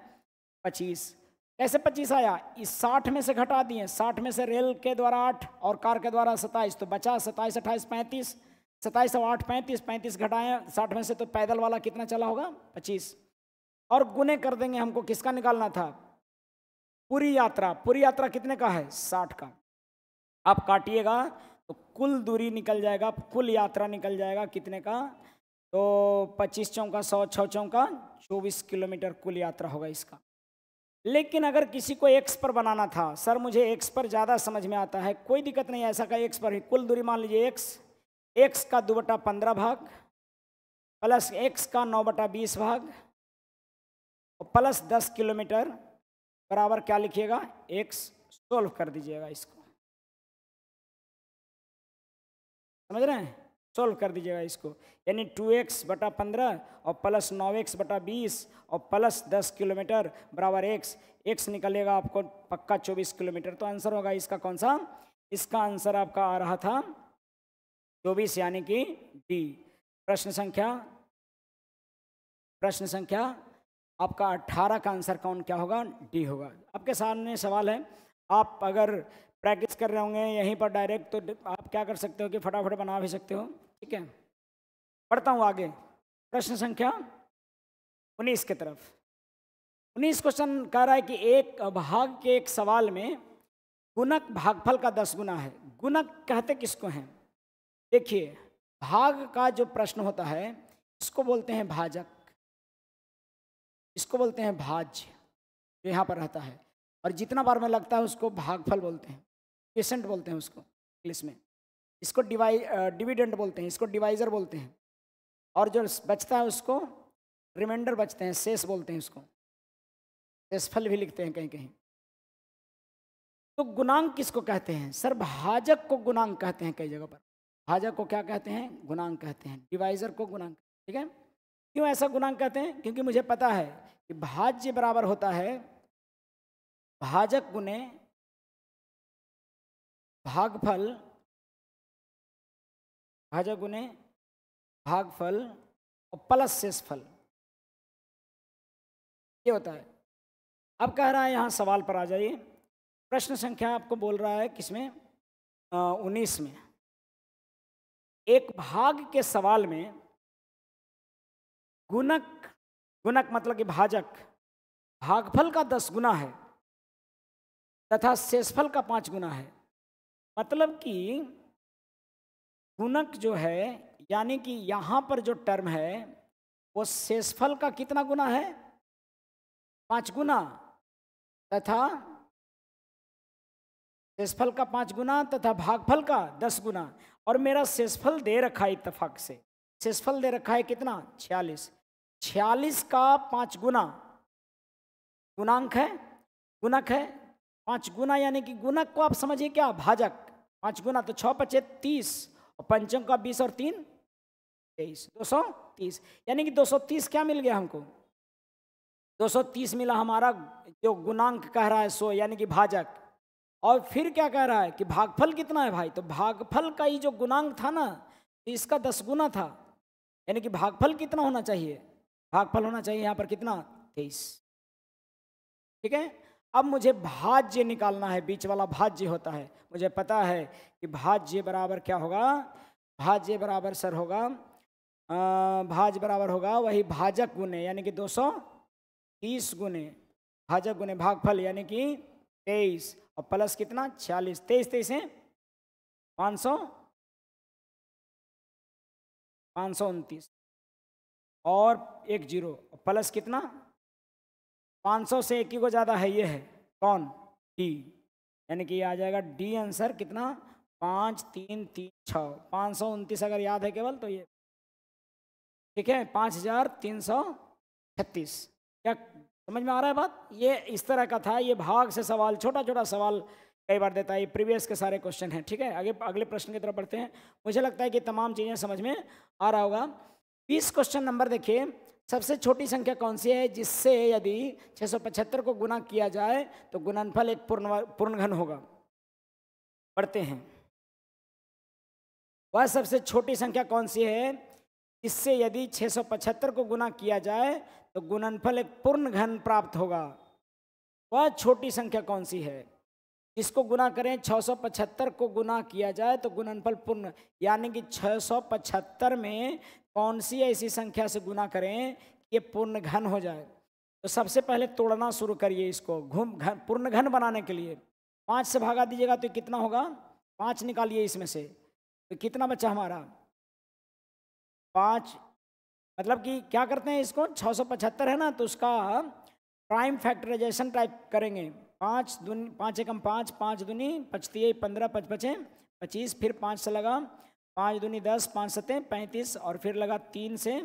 25। कैसे 25 आया, इस 60 में से घटा दिए, 60 में से रेल के द्वारा 8 और कार के द्वारा 27, तो बचा 27 28 35, 27 और 8 35, 35 घटाएं 60 में से, तो पैदल वाला कितना चला होगा 25। और गुने कर देंगे, हमको किसका निकालना था, पूरी यात्रा कितने का है 60 का। आप काटिएगा तो कुल दूरी निकल जाएगा, कुल यात्रा निकल जाएगा कितने का, तो 25 चौका 100, 6 चौका 24 किलोमीटर कुल यात्रा होगा इसका। लेकिन अगर किसी को एक्स पर बनाना था, सर मुझे एक्स पर ज़्यादा समझ में आता है, कोई दिक्कत नहीं, ऐसा का एक्स पर ही कुल दूरी मान लीजिए एक्स का 2/15 भाग प्लस एक्स का 9/20 भाग और प्लस 10 किलोमीटर बराबर क्या लिखिएगा, एक्स। सोल्व कर दीजिएगा इसको, समझ रहे हैं, सोल्व कर दीजिएगा इसको, यानी 2x/15 और प्लस 9x/20 और प्लस 10 किलोमीटर बराबर x निकलेगा आपको पक्का 24 किलोमीटर। तो आंसर होगा इसका कौन सा, इसका आंसर आपका आ रहा था 24 यानी कि डी। प्रश्न संख्या आपका 18 का आंसर कौन क्या होगा, डी होगा। आपके सामने सवाल है, आप अगर प्रैक्टिस कर रहे होंगे यहीं पर डायरेक्ट, तो आप क्या कर सकते हो कि फटाफट बना भी सकते हो। ठीक है, पढ़ता हूँ आगे। प्रश्न संख्या 19 की तरफ। 19 क्वेश्चन कह रहा है कि एक भाग के एक सवाल में गुणक भागफल का 10 गुना है। गुणक कहते किसको हैं, देखिए भाग का जो प्रश्न होता है इसको बोलते हैं भाजक, इसको बोलते हैं भाज्य, जो यहाँ पर रहता है, और जितना बार में लगता है उसको भागफल बोलते हैं, क्वोशिएंट बोलते हैं उसको इंग्लिश में। इसको डिविडेंड बोलते हैं, इसको डिवाइजर बोलते हैं, और जो बचता है उसको रिमाइंडर बचते हैं, शेष बोलते हैं उसको, शेषफल भी लिखते हैं कहीं कहीं। तो गुणांक किसको कहते हैं सर? भाजक को गुणांक कहते हैं कई जगह पर। भाजक को क्या कहते हैं? गुणांक कहते हैं। डिवाइजर को गुणांक, ठीक है। क्यों ऐसा गुणांक कहते हैं? क्योंकि मुझे पता है कि भाज्य बराबर होता है भाजक गुने भागफल, भाजक गुने भागफल और प्लस शेषफल, ये होता है। अब कह रहा है यहाँ सवाल पर आ जाइए। प्रश्न संख्या आपको बोल रहा है किसमें? 19 में। एक भाग के सवाल में गुणक, गुणक मतलब कि भाजक, भागफल का 10 गुना है तथा शेषफल का 5 गुना है। मतलब कि गुणक जो है, यानी कि यहाँ पर जो टर्म है वो शेषफल का कितना गुना है? 5 गुना, तथा शेषफल का 5 गुना तथा भागफल का 10 गुना। और मेरा शेषफल दे रखा है इत्तेफाक से, शेषफल दे रखा है कितना? 46। 46 का 5 गुना गुणांक है, गुणक है। 5 गुना यानी कि गुणक को आप समझिए क्या? भाजक। 5 गुना तो 6 पचे 30 और पंचम का 20 और 3 23, 230। यानी कि 230 क्या मिल गया हमको? 230 मिला हमारा जो गुणांक कह रहा है सो, यानी कि भाजक। और फिर क्या कह रहा है कि भागफल कितना है भाई? तो भागफल का ही जो गुणांक था ना, तो इसका 10 गुना था। यानी कि भागफल कितना होना चाहिए? भागफल होना चाहिए यहाँ पर कितना? 23। ठीक है। अब मुझे भाज्य निकालना है, बीच वाला भाज्य होता है। मुझे पता है कि भाज्य बराबर क्या होगा? भाज्य बराबर सर होगा भाज्य बराबर होगा वही भाजक गुने, यानी कि 230 गुने भाजक गुने भागफल, यानी कि 23 और प्लस कितना? 46। 23 23 है 529 और 1 0 प्लस कितना? 500 से 1 को ज़्यादा है, ये है कौन? डी। यानी कि ये आ जाएगा डी आंसर कितना? 5 3 3 6 529 अगर याद है केवल तो ये, ठीक है। 5336। क्या समझ में आ रहा है बात? ये इस तरह का था। ये भाग से सवाल, छोटा छोटा सवाल कई बार देता है। ये प्रीवियस के सारे क्वेश्चन हैं, ठीक है। आगे अगले प्रश्न की तरफ बढ़ते हैं। मुझे लगता है कि तमाम चीज़ें समझ में आ रहा होगा। 20 क्वेश्चन नंबर देखिए। सबसे छोटी संख्या कौन सी है जिससे यदि 675 को गुना किया जाए तो गुणनफल एक पूर्ण घन होगा? पढ़ते हैं। वह सबसे छोटी संख्या कौन सी है जिससे यदि 675 को गुना किया जाए तो गुणनफल एक पूर्ण घन प्राप्त होगा? वह छोटी संख्या कौन सी है इसको गुना करें? 675 को गुना किया जाए तो गुणनफल पूर्ण, यानी कि 675 में कौन सी ऐसी संख्या से गुना करें कि ये पूर्ण घन हो जाए? तो सबसे पहले तोड़ना शुरू करिए इसको। पूर्ण घन बनाने के लिए 5 से भागा दीजिएगा तो कितना होगा? 5 निकालिए इसमें से, तो कितना बचा हमारा? 5। मतलब कि क्या करते हैं इसको? 675 है ना, तो उसका प्राइम फैक्टराइजेशन टाइप करेंगे। 5 दूनी 5 एकम 5, 5 दूनी 5 15, 5 5 25, फिर 5 से लगा 5 दूनी 10, 5 7 35 और फिर लगा 3 से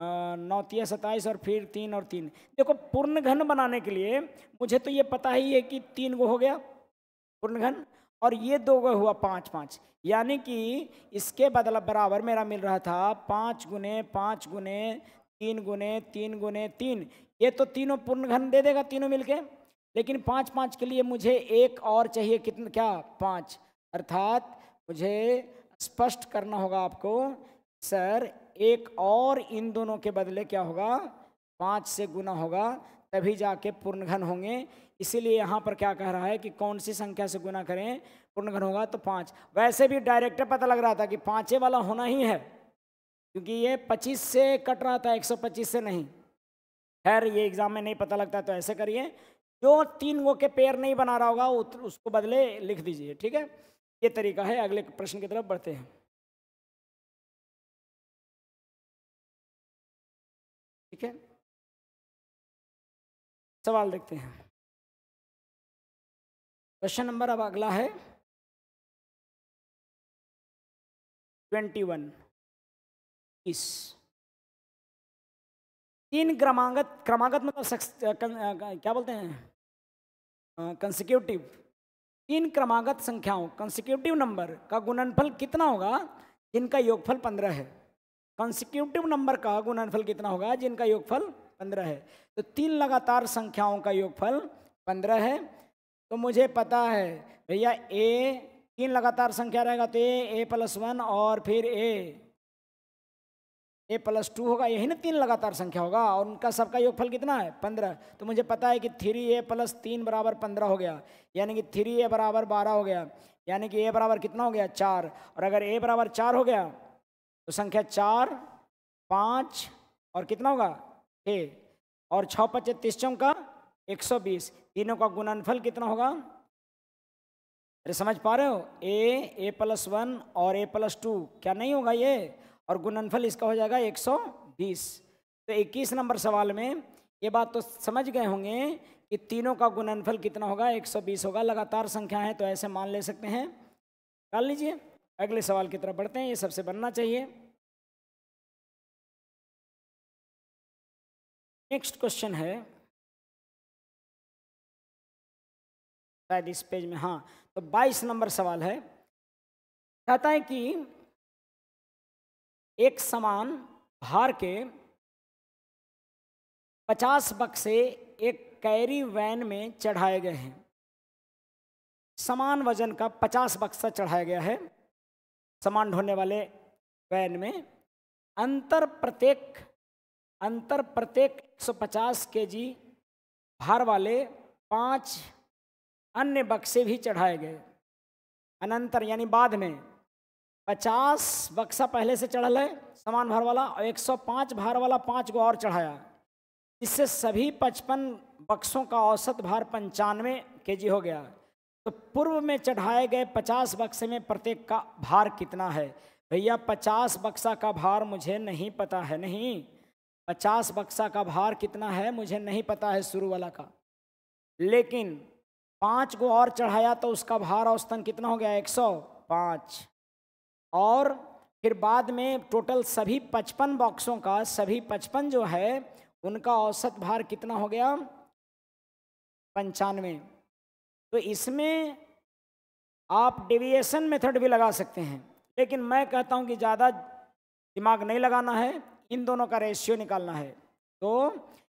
9 3 27 और फिर 3 और 3। देखो पूर्ण घन बनाने के लिए मुझे तो ये पता ही है कि 3 गो हो गया पूर्ण घन और ये 2 गो हुआ 5 5, यानी कि इसके बदला बराबर मेरा मिल रहा था 5 गुने 5 गुने 3 गुने 3 गुने 3। ये तो तीनों पूर्ण घन दे देगा तीनों मिलके, लेकिन 5 5 के लिए मुझे एक और चाहिए। कितना? क्या? 5। अर्थात मुझे स्पष्ट करना होगा आपको सर एक और इन दोनों के बदले क्या होगा? 5 से गुना होगा, तभी जाके पूर्ण घन होंगे। इसीलिए यहाँ पर क्या कह रहा है कि कौन सी संख्या से गुना करें पूर्ण घन होगा? तो 5। वैसे भी डायरेक्ट पता लग रहा था कि 5 वाला होना ही है, क्योंकि ये 25 से कट रहा था, 125 से नहीं। खैर ये एग्जाम में नहीं पता लगता, तो ऐसे करिए जो 3 गो के पेयर नहीं बना रहा होगा उसको बदले लिख दीजिए, ठीक है। ये तरीका है। अगले प्रश्न की तरफ बढ़ते हैं, ठीक है। सवाल देखते हैं। क्वेश्चन नंबर अब अगला है 21। इस 3 क्रमागत मतलब क्या बोलते हैं कंसेक्यूटिव, 3 क्रमागत संख्याओं कंसेक्यूटिव नंबर का गुणनफल कितना होगा जिनका योगफल 15 है। कंसेक्यूटिव नंबर का गुणनफल कितना होगा जिनका योगफल 15 है। तो 3 लगातार संख्याओं का योगफल 15 है। तो मुझे पता है भैया ए 3 लगातार संख्या रहेगा तो ए प्लस 1 और फिर ए प्लस 2 होगा, यही ना 3 लगातार संख्या होगा और उनका सबका योगफल कितना है 15। तो मुझे पता है कि 3a प्लस 3 बराबर 15 हो गया, यानी कि 3a बराबर 12 हो गया, यानी कि a बराबर कितना हो गया 4। और अगर a बराबर 4 हो गया तो संख्या 4, 5 और कितना होगा 6 और 6 × 5 = 30 का 120, तीनों का गुणनफल कितना होगा। अरे समझ पा रहे हो, a प्लस 1 और a प्लस 2 क्या नहीं होगा ये, और गुणनफल इसका हो जाएगा 120। तो 21 नंबर सवाल में ये बात तो समझ गए होंगे कि तीनों का गुणनफल कितना होगा 120 होगा। लगातार संख्या है तो ऐसे मान ले सकते हैं। कर लीजिए, अगले सवाल की तरफ बढ़ते हैं, ये सबसे बनना चाहिए। नेक्स्ट क्वेश्चन है, शायद इस पेज में, हाँ, तो 22 नंबर सवाल है। कहता है कि एक समान भार के 50 बक्से एक कैरी वैन में चढ़ाए गए हैं। समान वजन का 50 बक्सा चढ़ाया गया है सामान ढोने वाले वैन में। अंतर प्रत्येक 150 केजी भार वाले 5 अन्य बक्से भी चढ़ाए गए। अनंतर यानी बाद में 50 बक्सा पहले से चढ़ल है समान भार वाला, और 105 भार वाला 5 को और चढ़ाया। इससे सभी 55 बक्सों का औसत भार 95 केजी हो गया। तो पूर्व में चढ़ाए गए 50 बक्से में प्रत्येक का भार कितना है। भैया 50 बक्सा का भार मुझे नहीं पता है, नहीं 50 बक्सा का भार कितना है मुझे नहीं पता है शुरू वाला का, लेकिन 5 को और चढ़ाया तो उसका भार औसतन कितना हो गया 105। और फिर बाद में टोटल सभी 55 बॉक्सों का, सभी 55 जो है उनका औसत भार कितना हो गया 95। तो इसमें आप डेविएशन मेथड भी लगा सकते हैं, लेकिन मैं कहता हूं कि ज़्यादा दिमाग नहीं लगाना है, इन दोनों का रेशियो निकालना है। तो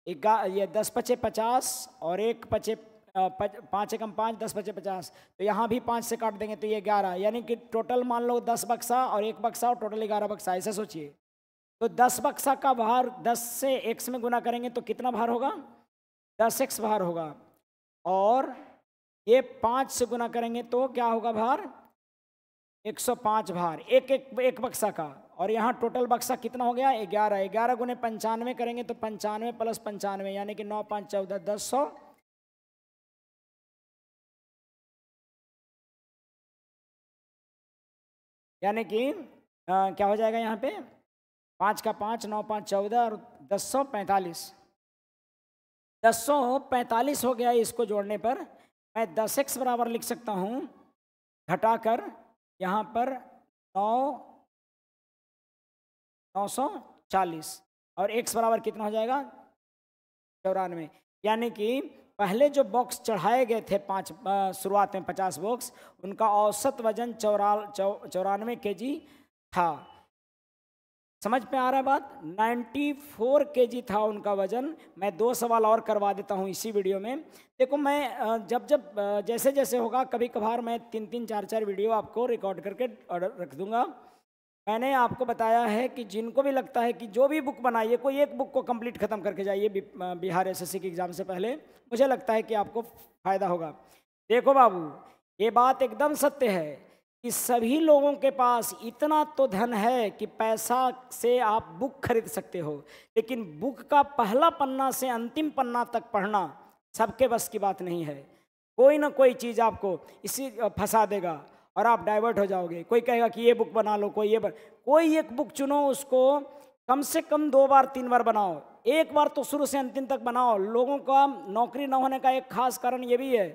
ये 10 × 5 = 50 और 1 × 5 × 5 10 × 50, तो यहाँ भी 5 से काट देंगे तो ये 11, यानी कि टोटल मान लो 10 बक्सा और 1 बक्सा और टोटल 11 बक्सा, ऐसा सोचिए। तो 10 बक्सा का भार 10 से x में गुना करेंगे तो कितना भार होगा 10x भार होगा, और ये 5 से गुना करेंगे तो क्या होगा भार 105 भार एक बक्सा का। और यहाँ टोटल बक्सा कितना हो गया 11, 11 गुने 95 करेंगे तो 95 + 95 यानी कि 9 × 5 = 14, 1000, यानी कि क्या हो जाएगा यहाँ पे 5 का 5, 9 × 5 = 14 और 1045, 1045 हो गया। इसको जोड़ने पर मैं 10x बराबर लिख सकता हूँ घटाकर यहाँ पर 940 और x बराबर कितना हो जाएगा 94, यानी कि पहले जो बॉक्स चढ़ाए गए थे 5 शुरुआत में 50 बॉक्स, उनका औसत वजन 94 केजी था। समझ में आ रहा है बात, 94 केजी था उनका वजन। मैं 2 सवाल और करवा देता हूँ इसी वीडियो में। देखो मैं जब जैसे जैसे होगा कभी कभार मैं 3-3, 4-4 वीडियो आपको रिकॉर्ड करके रख दूंगा। मैंने आपको बताया है कि जिनको भी लगता है कि जो भी बुक बनाइए कोई एक बुक को कंप्लीट ख़त्म करके जाइए बिहार एसएससी के एग्ज़ाम से पहले, मुझे लगता है कि आपको फ़ायदा होगा। देखो बाबू, ये बात एकदम सत्य है कि सभी लोगों के पास इतना तो धन है कि पैसा से आप बुक खरीद सकते हो, लेकिन बुक का पहला पन्ना से अंतिम पन्ना तक पढ़ना सबके बस की बात नहीं है। कोई ना कोई चीज़ आपको इसी फंसा देगा और आप डाइवर्ट हो जाओगे। कोई कहेगा कि ये बुक बना लो, कोई एक बुक चुनो, उसको कम से कम 2 बार 3 बार बनाओ, एक बार तो शुरू से अंतिम तक बनाओ। लोगों का नौकरी न होने का एक खास कारण ये भी है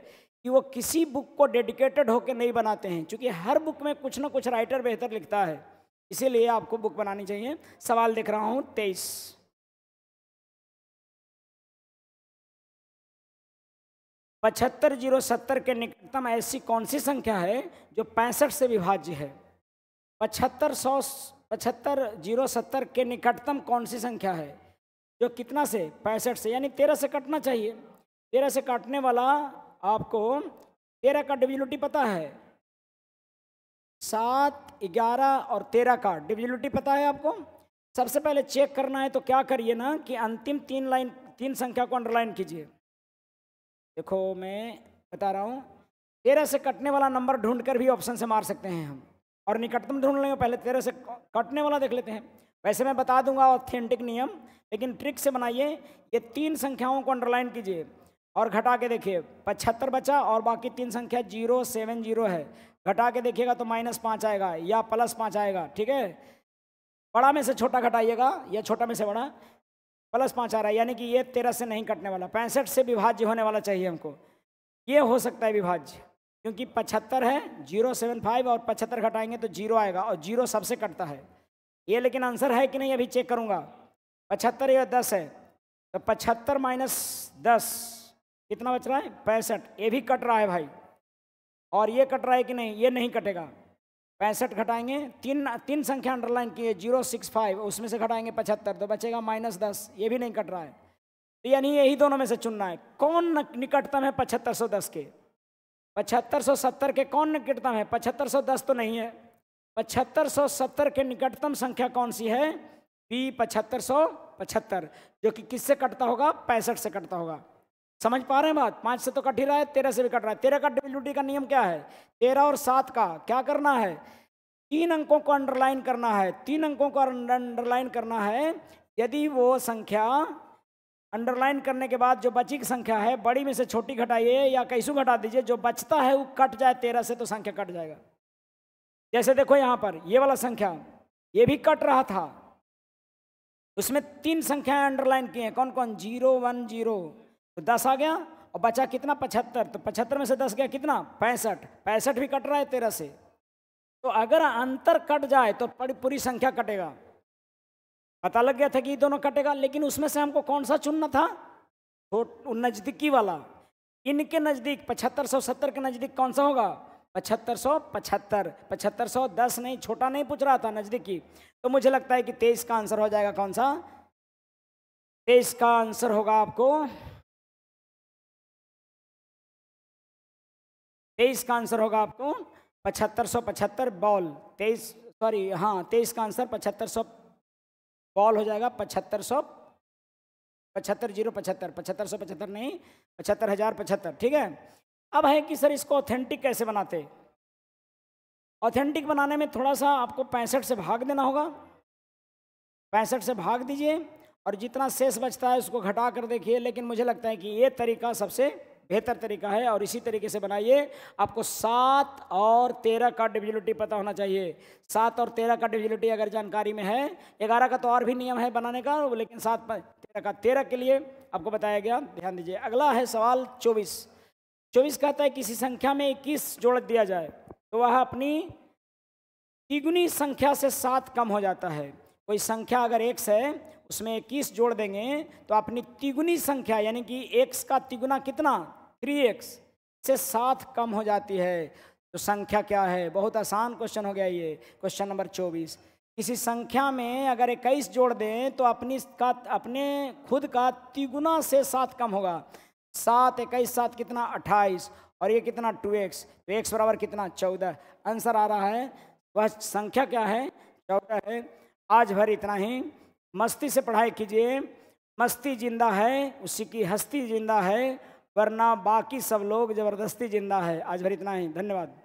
कि वो किसी बुक को डेडिकेटेड होकर नहीं बनाते हैं, क्योंकि हर बुक में कुछ ना कुछ राइटर बेहतर लिखता है, इसीलिए आपको बुक बनानी चाहिए। सवाल देख रहा हूँ 23। 75070 के निकटतम ऐसी कौन सी संख्या है जो 65 से विभाज्य है? 75070 के निकटतम कौन सी संख्या है जो कितना से? 65 से, यानी 13 से कटना चाहिए। 13 से काटने वाला आपको 13 का डिविजिबिलिटी पता है, 7, 11 और 13 का डिविजिबिलिटी पता है आपको। सबसे पहले चेक करना है तो क्या करिए ना कि अंतिम 3 संख्या को अंडरलाइन कीजिए। देखो मैं बता रहा हूँ, 13 से कटने वाला नंबर ढूंढकर भी ऑप्शन से मार सकते हैं हम, और निकटतम ढूंढ लेंगे। पहले 13 से कटने वाला देख लेते हैं। वैसे मैं बता दूंगा ऑथेंटिक नियम, लेकिन ट्रिक से बनाइए। ये 3 संख्याओं को अंडरलाइन कीजिए और घटा के देखिए, 75 बचा और बाकी 3 संख्या 070 है। घटा के देखिएगा तो -5 आएगा या +5 आएगा। ठीक है, बड़ा में से छोटा घटाइएगा या छोटा में से बड़ा, +5 आ रहा है, यानी कि ये 13 से नहीं कटने वाला, 65 से विभाज्य होने वाला चाहिए हमको। ये हो सकता है विभाज्य, क्योंकि 75 है, 075 और 75 घटाएंगे तो 0 आएगा, और 0 सबसे कटता है ये। लेकिन आंसर है कि नहीं अभी चेक करूंगा। 75 या 10 है, तो 75 - 10 कितना बच रहा है? 65। ये भी कट रहा है भाई, और ये कट रहा है कि नहीं? ये नहीं कटेगा। 65 घटाएंगे, 3 संख्या अंडरलाइन किए, 065, उसमें से घटाएंगे 75 तो बचेगा -10। ये भी नहीं कट रहा है, तो यानी यही दोनों में से चुनना है। कौन निकटतम है 7510 के? 7570 के कौन निकटतम है? 7510 तो नहीं है। 7570 के निकटतम संख्या कौन सी है? B 7575, जो कि किससे कटता होगा? 65 से कटता होगा। समझ पा रहे हैं बात? 5 से तो कट ही रहा है, 13 से भी कट रहा है। 13 का डिविजिबिलिटी का नियम क्या है? 13 और 7 का क्या करना है? 3 अंकों को अंडरलाइन करना है। 3 अंकों को अंडरलाइन करना है। यदि वो संख्या अंडरलाइन करने के बाद जो बची की संख्या है, बड़ी में से छोटी घटाइए या कैसू घटा दीजिए, जो बचता है वो कट जाए 13 से, तो संख्या कट जाएगा। जैसे देखो यहाँ पर ये वाला संख्या, ये भी कट रहा था, उसमेमें 3 संख्याएं अंडरलाइन की हैं। कौन कौन? 0 1 0, तो 10 आ गया, और बचा कितना? 75। तो 75 में से 10 गया कितना? 65। 65 भी कट रहा है 13 से। तो अगर अंतर कट जाए तो पूरी संख्या कटेगा। पता लग गया था कि ये दोनों कटेगा, लेकिन उसमें से हमको कौन सा चुनना था? नजदीकी वाला। इनके नजदीक 7570 के नजदीक कौन सा होगा? 7575। 7510 नहीं, छोटा नहीं पूछ रहा था, नजदीकी। तो मुझे लगता है कि 23 का आंसर हो जाएगा। कौन सा? 23 का आंसर होगा आपको, 23 का आंसर होगा आपको 7575 बॉल। 23 सॉरी, हाँ 23 का आंसर 7500 बॉल हो जाएगा। 7500 75 7575 नहीं, 75075। ठीक है। अब है कि सर इसको ऑथेंटिक कैसे बनाते? ऑथेंटिक बनाने में थोड़ा सा आपको 65 से भाग देना होगा। 65 से भाग दीजिए और जितना शेष बचता है उसको घटा कर देखिए। लेकिन मुझे लगता है कि ये तरीका सबसे बेहतर तरीका है, और इसी तरीके से बनाइए। आपको 7 और 13 का डिविजिबिलिटी पता होना चाहिए। 7 और 13 का डिविजिबिलिटी अगर जानकारी में है, 11 का तो और भी नियम है बनाने का, लेकिन 7 13 का 13 के लिए आपको बताया गया। ध्यान दीजिए। अगला है सवाल 24। 24 कहता है किसी संख्या में 21 जोड़ दिया जाए तो वह अपनी तिगुनी संख्या से 7 कम हो जाता है। कोई संख्या अगर x है, उसमें 21 जोड़ देंगे तो अपनी तिगुनी संख्या, यानी कि x का तिगुना कितना? 3x से 7 कम हो जाती है। तो संख्या क्या है? बहुत आसान क्वेश्चन हो गया ये। Question number 24। किसी संख्या में अगर 21 जोड़ दें तो अपने खुद का तिगुना से 7 कम होगा। 7 21 7 कितना? 28, और ये कितना? 2x। तो x बराबर कितना? 14। आंसर आ रहा है, वह संख्या क्या है? 14 है। आज भर इतना ही। मस्ती से पढ़ाई कीजिए। मस्ती जिंदा है, उसी की हस्ती जिंदा है, वरना बाकी सब लोग जबरदस्ती जिंदा है। आज भर इतना ही। धन्यवाद।